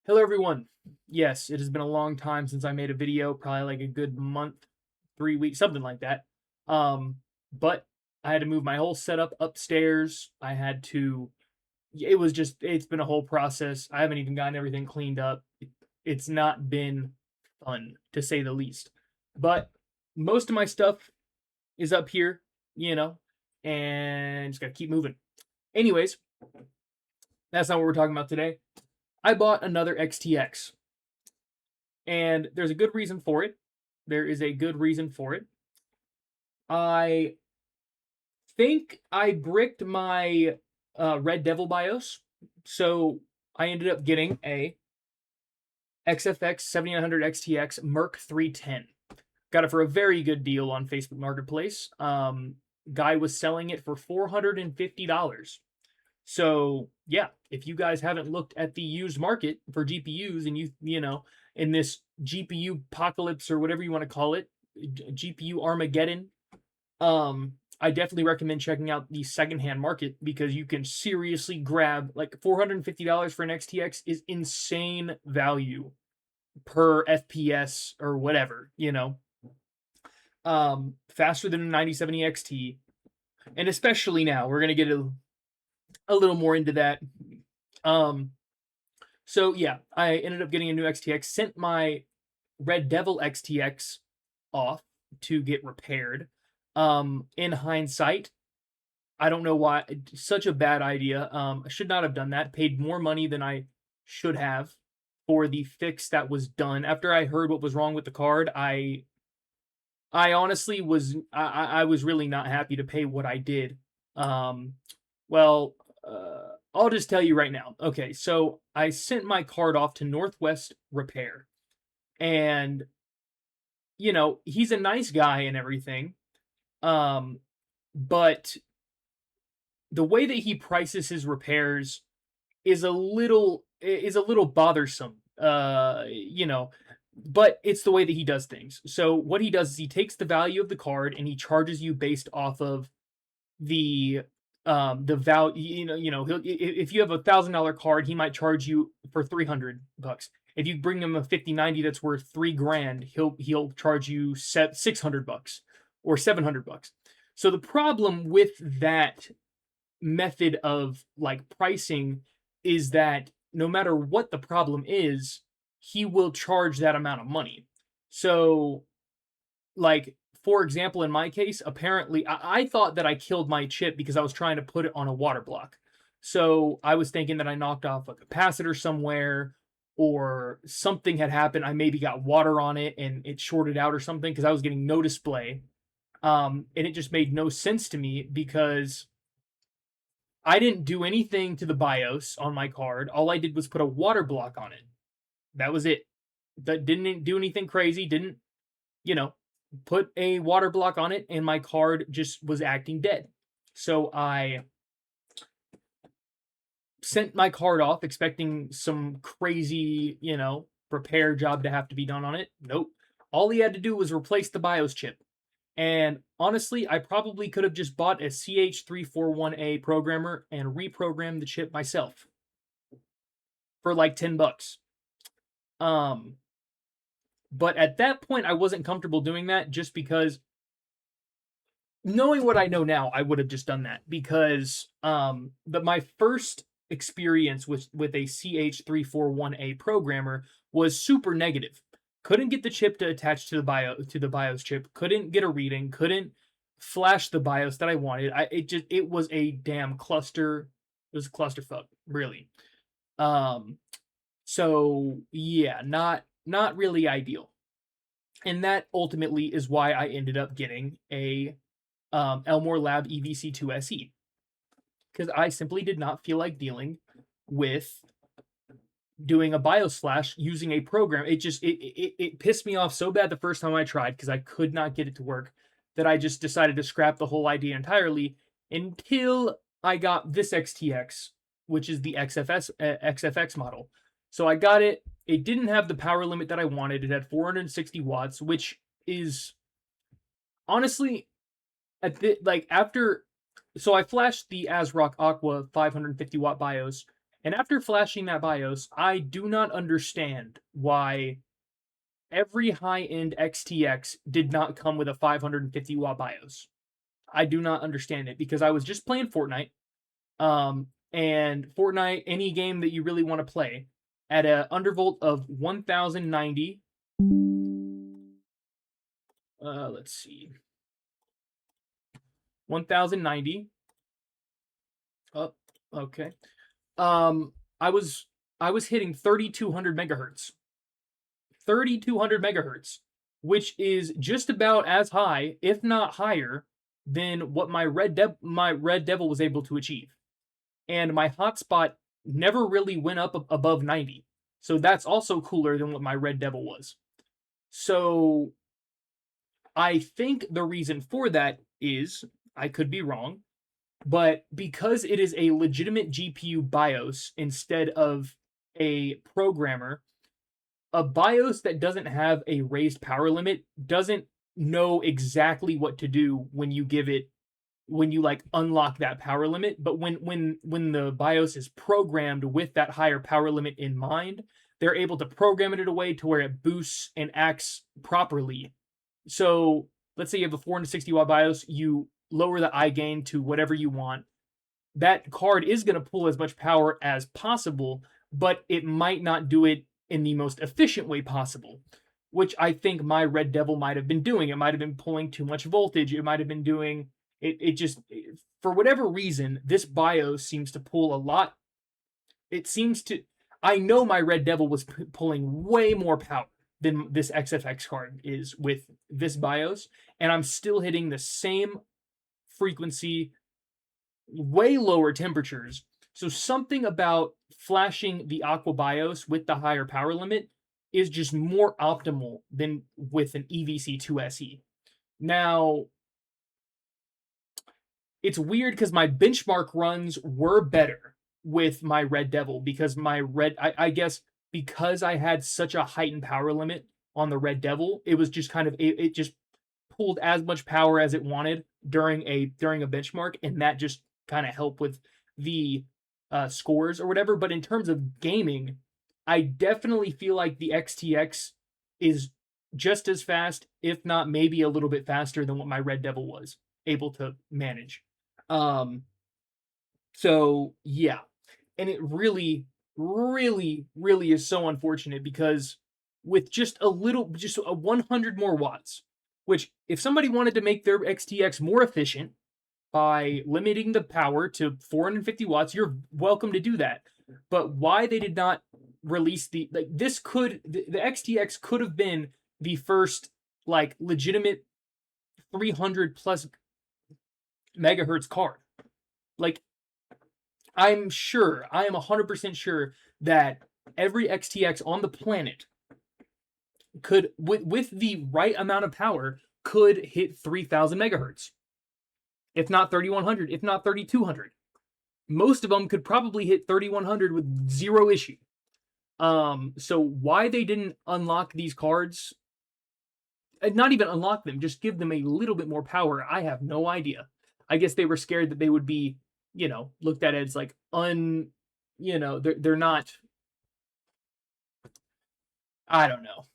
Hello everyone. Yes, it has been a long time since I made a video, probably like a good month, 3 weeks, something like that. But I had to move my whole setup upstairs. It's been a whole process. I haven't even gotten everything cleaned up. It's not been fun, to say the least. But most of my stuff is up here, you know, and just gotta keep moving. Anyways, that's not what we're talking about today. I bought another XTX. And there's a good reason for it. There is a good reason for it. I think I bricked my Red Devil BIOS, so I ended up getting a XFX 7900 XTX Merc 310. Got it for a very good deal on Facebook Marketplace. Guy was selling it for $450. So yeah, if you guys haven't looked at the used market for GPUs and in this GPU apocalypse or whatever you want to call it, GPU Armageddon, I definitely recommend checking out the secondhand market because you can seriously grab like $450 for an XTX is insane value per FPS or whatever, faster than a 9070 XT. And especially now, we're going to get a little more into that. So yeah, I ended up getting a new XTX, sent my Red Devil XTX off to get repaired. In hindsight, I don't know why, such a bad idea. I should not have done that. Paid more money than I should have for the fix that was done. After I heard what was wrong with the card, I honestly I was really not happy to pay what I did. Well, I'll just tell you right now. Okay, so I sent my card off to Northwest Repair, and he's a nice guy and everything. But the way that he prices his repairs is a little bothersome. But it's the way that he does things. So what he does is he takes the value of the card and he charges you based off of the value. If you have $1,000 card, he might charge you for $300. If you bring him a 5090 that's worth $3,000, he'll charge you $600 or $700. So the problem with that method of like pricing is that no matter what the problem is, he will charge that amount of money. So, like, for example, in my case, apparently I thought that I killed my chip because I was trying to put it on a water block. So I was thinking that I knocked off a capacitor somewhere or something had happened. I maybe got water on it and it shorted out or something because I was getting no display. And it just made no sense to me because I didn't do anything to the BIOS on my card. All I did was put a water block on it. That was it. That didn't do anything crazy. Didn't, put a water block on it, and my card just was acting dead. So I sent my card off expecting some crazy, repair job to have to be done on it. Nope. All he had to do was replace the BIOS chip. And honestly, I probably could have just bought a CH341A programmer and reprogrammed the chip myself for like $10. But at that point, I wasn't comfortable doing that just because knowing what I know now, I would have just done that because my first experience with a CH341A programmer was super negative. Couldn't get the chip to attach to the BIOS chip. Couldn't get a reading. Couldn't flash the BIOS that I wanted. It was a damn cluster. It was a clusterfuck, really. So yeah, not really ideal. And that ultimately is why I ended up getting a Elmore Lab EVC2 SE. Because I simply did not feel like dealing with doing a BIOS flash using a program. It pissed me off so bad the first time I tried because I could not get it to work that I just decided to scrap the whole idea entirely until I got this XTX, which is the XFX model. So I got it. It didn't have the power limit that I wanted. It had 460 watts, which is honestly So I flashed the Asrock Aqua 550 watt BIOS, And after flashing that BIOS, I do not understand why every high-end XTX did not come with a 550 watt BIOS. I do not understand it because I was just playing Fortnite. And Fortnite, any game that you really want to play, at a undervolt of 1090. Let's see, 1090. Oh, okay. Um, I was I was hitting 3200 megahertz. 3200 megahertz, which is just about as high, if not higher, than what my Red Devil was able to achieve. And my hotspot never really went up above 90. So that's also cooler than what my Red Devil was. So I think the reason for that is, I could be wrong, but because it is a legitimate GPU BIOS instead of a programmer, a BIOS that doesn't have a raised power limit doesn't know exactly what to do when you give it, when you like unlock that power limit. But when the BIOS is programmed with that higher power limit in mind, they're able to program it in a way to where it boosts and acts properly. So let's say you have a 460 watt BIOS, you lower the I gain to whatever you want. That card is going to pull as much power as possible, but it might not do it in the most efficient way possible, which I think my Red Devil might have been doing. It might have been pulling too much voltage. It might have been doing it just, for whatever reason, this BIOS seems to pull a lot. It seems to, I know my Red Devil was pulling way more power than this XFX card is with this BIOS, and I'm still hitting the same frequency, way lower temperatures. So something about flashing the Aqua BIOS with the higher power limit is just more optimal than with an EVC2 SE. Now, it's weird because my benchmark runs were better with my Red Devil because I guess because I had such a heightened power limit on the Red Devil, it was just kind of, it just pulled as much power as it wanted during a benchmark, and that just kind of helped with the scores or whatever. But in terms of gaming, I definitely feel like the XTX is just as fast, if not maybe a little bit faster than what my Red Devil was able to manage. Um, so yeah, and it really, really, really is so unfortunate because with just a 100 more watts, which if somebody wanted to make their XTX more efficient by limiting the power to 450 watts, you're welcome to do that. But why they did not release the XTX could have been the first like legitimate 300 plus megahertz card. Like, I am 100% sure that every XTX on the planet could, with the right amount of power, could hit 3000 megahertz. If not 3100, if not 3200. Most of them could probably hit 3100 with zero issue. So why they didn't unlock these cards, not even unlock them, just give them a little bit more power, I have no idea. I guess they were scared that they would be, looked at as like they're not, I don't know,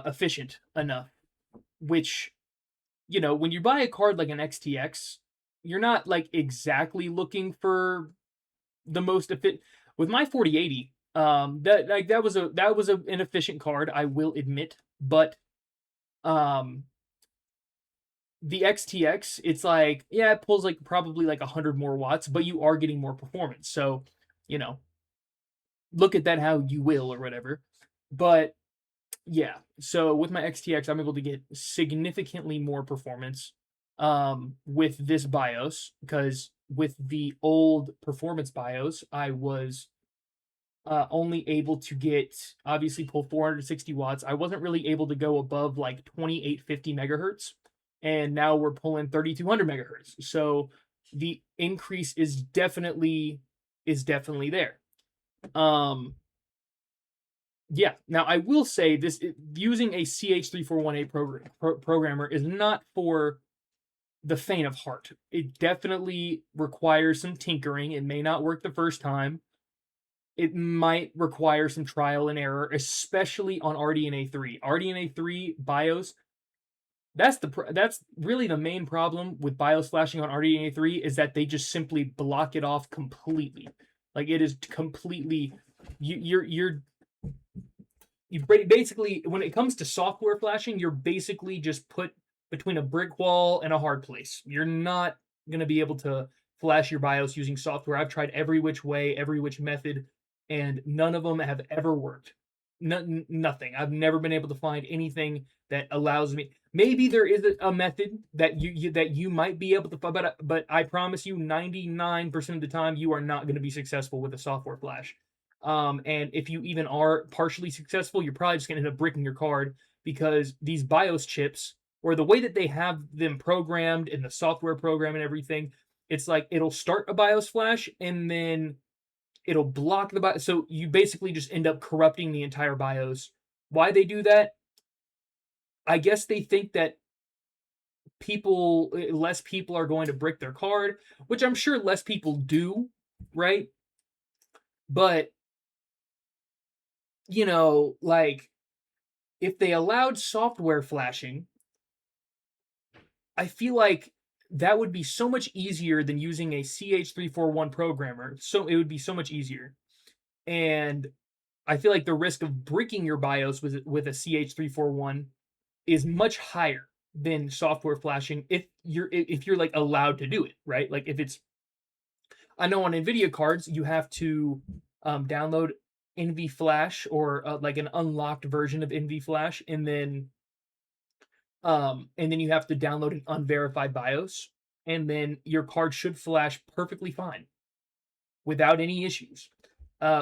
efficient enough. Which, when you buy a card like an XTX, you're not like exactly looking for the most efficient. With my 4080, that was an efficient card, I will admit, but the XTX, it's like, yeah, it pulls like probably like 100 more watts, but you are getting more performance. So, look at that how you will or whatever. But yeah, so with my XTX, I'm able to get significantly more performance with this BIOS, because with the old performance BIOS, I was only able to get, obviously, pull 460 watts. I wasn't really able to go above like 2850 megahertz, and now we're pulling 3200 megahertz. So the increase is definitely there. Yeah. Now I will say this: using a CH3418 programmer is not for the faint of heart. It definitely requires some tinkering. It may not work the first time. it might require some trial and error, especially on RDNA 3. RDNA 3 BIOS, that's really the main problem with BIOS flashing on RDNA 3 is that they just simply block it off completely. Like it is completely you basically, when it comes to software flashing, you're basically just put between a brick wall and a hard place. You're not going to be able to flash your BIOS using software. I've tried every which way, every which method, and none of them have ever worked. Nothing. I've never been able to find anything that allows me. Maybe there is a method that you might be able to, but I promise you, 99% of the time, you are not going to be successful with a software flash. And if you even are partially successful, you're probably just going to end up bricking your card because these BIOS chips, or the way that they have them programmed in the software program and everything, it's like it'll start a BIOS flash and then it'll block the BIOS. So you basically just end up corrupting the entire BIOS. Why they do that? I guess they think that less people are going to brick their card, which I'm sure less people do, right? But like if they allowed software flashing, I feel like that would be so much easier than using a CH341 programmer. So it would be so much easier. And I feel like the risk of breaking your BIOS with a CH341 is much higher than software flashing if you're like allowed to do it, right? Like if it's, I know on NVIDIA cards you have to download NVFlash or like an unlocked version of NVFlash, and then you have to download an unverified BIOS, and then your card should flash perfectly fine without any issues,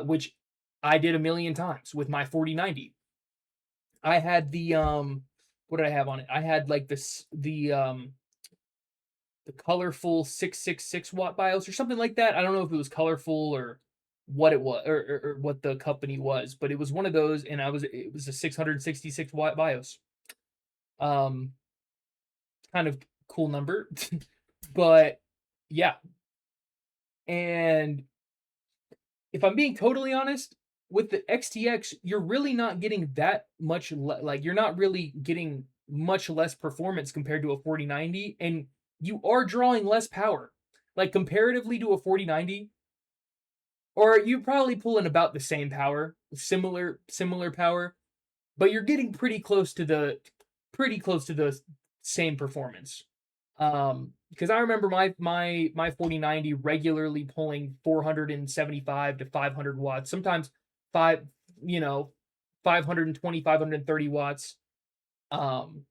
which I did a million times with my 4090. I had the what did I have on it? I had like the colorful 666 watt BIOS or something like that. I don't know if it was colorful or what it was, or what the company was, but it was one of those, and it was a 666 watt BIOS. Um, Kind of cool number, but yeah. And if I'm being totally honest, with the XTX, you're really not getting that much. Like you're not really getting much less performance compared to a 4090, and you are drawing less power. Like comparatively to a 4090, or you're probably pulling about the same power, similar power, but you're getting pretty close to the same performance. Because I remember my 4090 regularly pulling 475 to 500 watts, sometimes five, you know, 520, 530 watts. Um,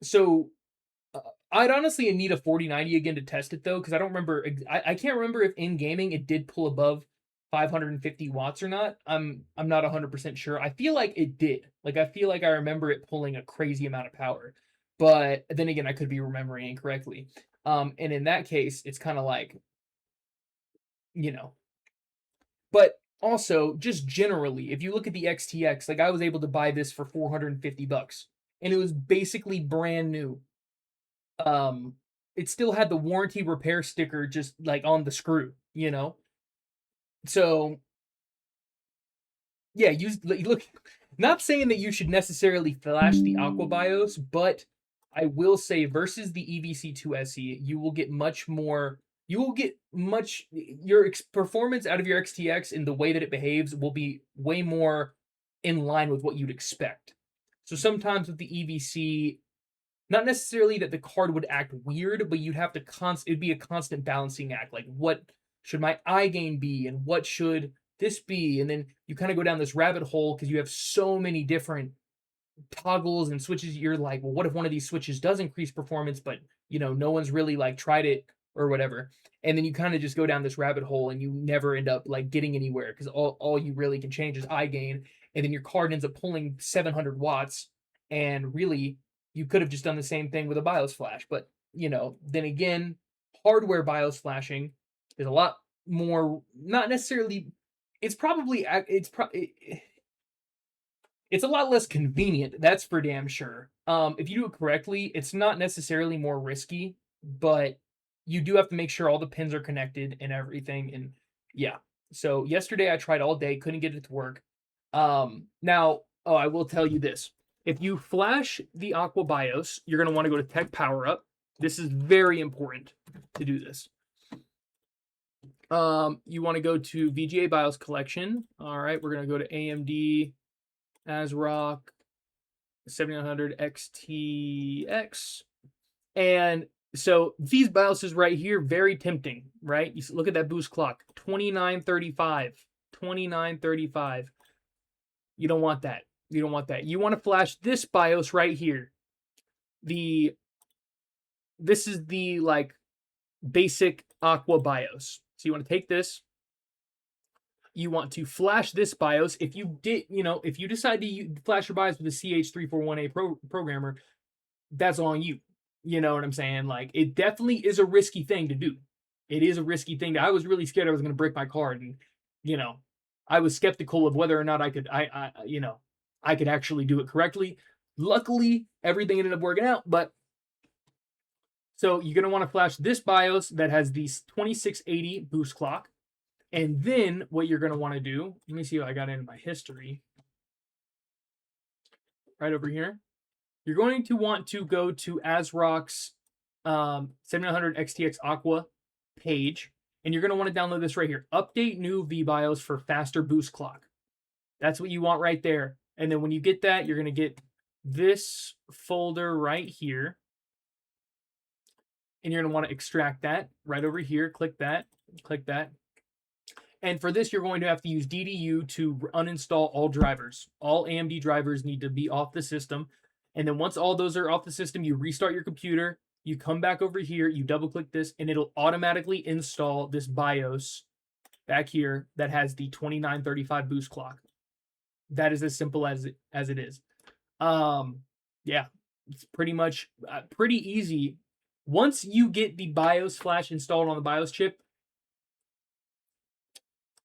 so I'd honestly need a 4090 again to test it though, because I don't remember. I can't remember if in gaming it did pull above 550 watts or not. I'm not 100% sure. I feel like it did. Like I feel like I remember it pulling a crazy amount of power, but then again, I could be remembering incorrectly. And in that case, it's kind of like, you know. But also, just generally, if you look at the XTX, like I was able to buy this for $450, and it was basically brand new. um it still had the warranty repair sticker just like on the screw. So yeah, look, not saying that you should necessarily flash the Aqua BIOS, but I will say versus the EVC2 SE, you will get your performance out of your XTX and the way that it behaves will be way more in line with what you'd expect. So sometimes with the EVC, not necessarily that the card would act weird, but you'd have to it'd be a constant balancing act. Like, what should my eye gain be, and what should this be? And then you kind of go down this rabbit hole because you have so many different toggles and switches. You're like, well, what if one of these switches does increase performance, but no one's really like tried it or whatever. And then you kind of just go down this rabbit hole and you never end up like getting anywhere because all you really can change is eye gain, and then your card ends up pulling 700 watts, and really you could have just done the same thing with a BIOS flash. But then again, hardware BIOS flashing is a lot more, not necessarily, it's a lot less convenient, that's for damn sure. If you do it correctly, it's not necessarily more risky, but you do have to make sure all the pins are connected and everything. And yeah, So yesterday I tried all day, couldn't get it to work. Now, I will tell you this. If you flash the Aqua BIOS, you're going to want to go to Tech Power Up. This is very important to do this. You want to go to VGA BIOS Collection. All right, we're going to go to AMD Asrock 7900 XTX. And so these BIOSes right here, very tempting, right? You look at that boost clock, 2935, 2935. You don't want that. You don't want that. You want to flash this BIOS right here. This is the like basic Aqua BIOS. So you want to take this. You want to flash this BIOS. If you decide to flash your BIOS with a CH341A programmer, that's on you. You know what I'm saying? Like, it definitely is a risky thing to do. It is a risky thing. I was really scared I was going to break my card, and I was skeptical of whether or not I could actually do it correctly. Luckily, everything ended up working out. But so you're going to want to flash this BIOS that has the 2680 boost clock. And then what you're going to want to do, let me see what I got in my history. Right over here. You're going to want to go to Asrock's 7900 XTX Aqua page, and you're going to want to download this right here. Update new VBIOS for faster boost clock. That's what you want right there. And then when you get that, you're going to get this folder right here. And you're going to want to extract that right over here. Click that. Click that. And for this, you're going to have to use DDU to uninstall all drivers. All AMD drivers need to be off the system. And then once all those are off the system, you restart your computer. You come back over here. You double-click this, and it'll automatically install this BIOS back here that has the 2935 boost clock. That is as simple as it is. Yeah, it's pretty much pretty easy. Once you get the BIOS flash installed on the BIOS chip,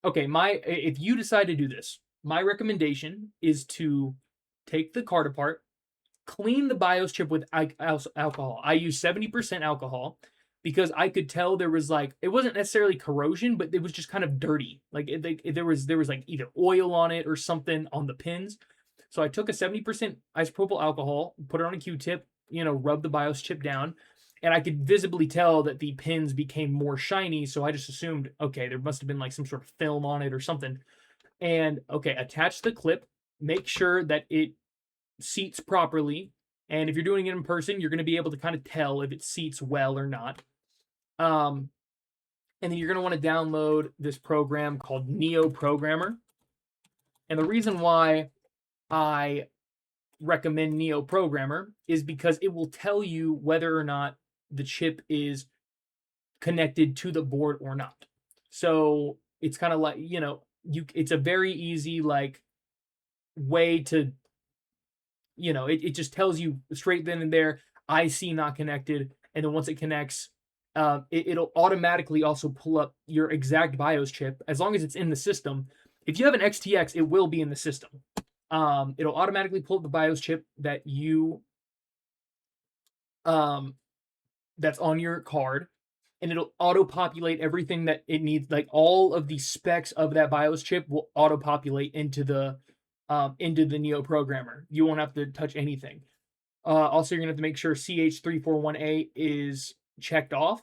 okay, if you decide to do this, my recommendation is to take the card apart, clean the BIOS chip with alcohol. I use 70% alcohol because I could tell there was it wasn't necessarily corrosion, but it was just kind of dirty. There was like either oil on it or something on the pins. So I took a 70% isopropyl alcohol, put it on a Q-tip, rub the BIOS chip down, and I could visibly tell that the pins became more shiny. So I just assumed, okay, there must have been some sort of film on it or something. And okay, attach the clip, make sure that it seats properly. And if you're doing it in person, you're going to be able to kind of tell if it seats well or not. And then you're going to want to download this program called Neo Programmer. And the reason why I recommend Neo Programmer is because it will tell you whether or not the chip is connected to the board or not. So it's kind of like, it's a very easy way to, it just tells you straight then and there, IC not connected. And then once it connects, it'll automatically also pull up your exact BIOS chip as long as it's in the system. If you have an XTX, it will be in the system. It'll automatically pull up the BIOS chip that that's on your card, and it'll auto-populate everything that it needs. All of the specs of that BIOS chip will auto-populate into the Neo Programmer. You won't have to touch anything. Also, you're gonna have to make sure CH341A is checked off.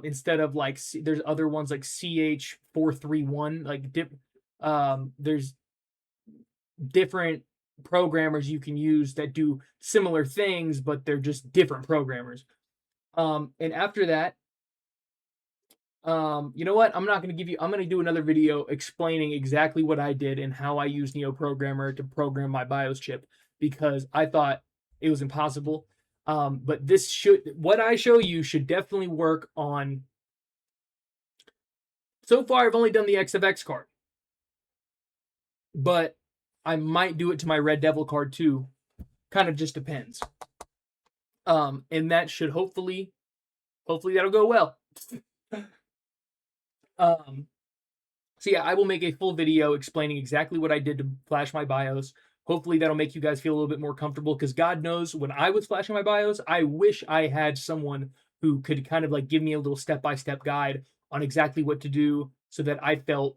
Instead of there's other ones like CH431. There's different programmers you can use that do similar things, but they're just different programmers. And after that, you know what? I'm going to do another video explaining exactly what I did and how I use Neo Programmer to program my BIOS chip, because I thought it was impossible. But what I show you should definitely work on. So far, I've only done the XFX card, but I might do it to my Red Devil card too. Kind of just depends. And that should hopefully that'll go well. So yeah, I will make a full video explaining exactly what I did to flash my BIOS. Hopefully that'll make you guys feel a little bit more comfortable, because God knows when I was flashing my BIOS, I wish I had someone who could kind of give me a little step-by-step guide on exactly what to do, so that I felt,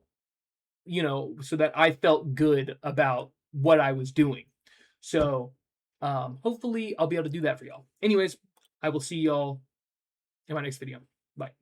so that I felt good about what I was doing. So, hopefully I'll be able to do that for y'all. Anyways, I will see y'all in my next video. Bye.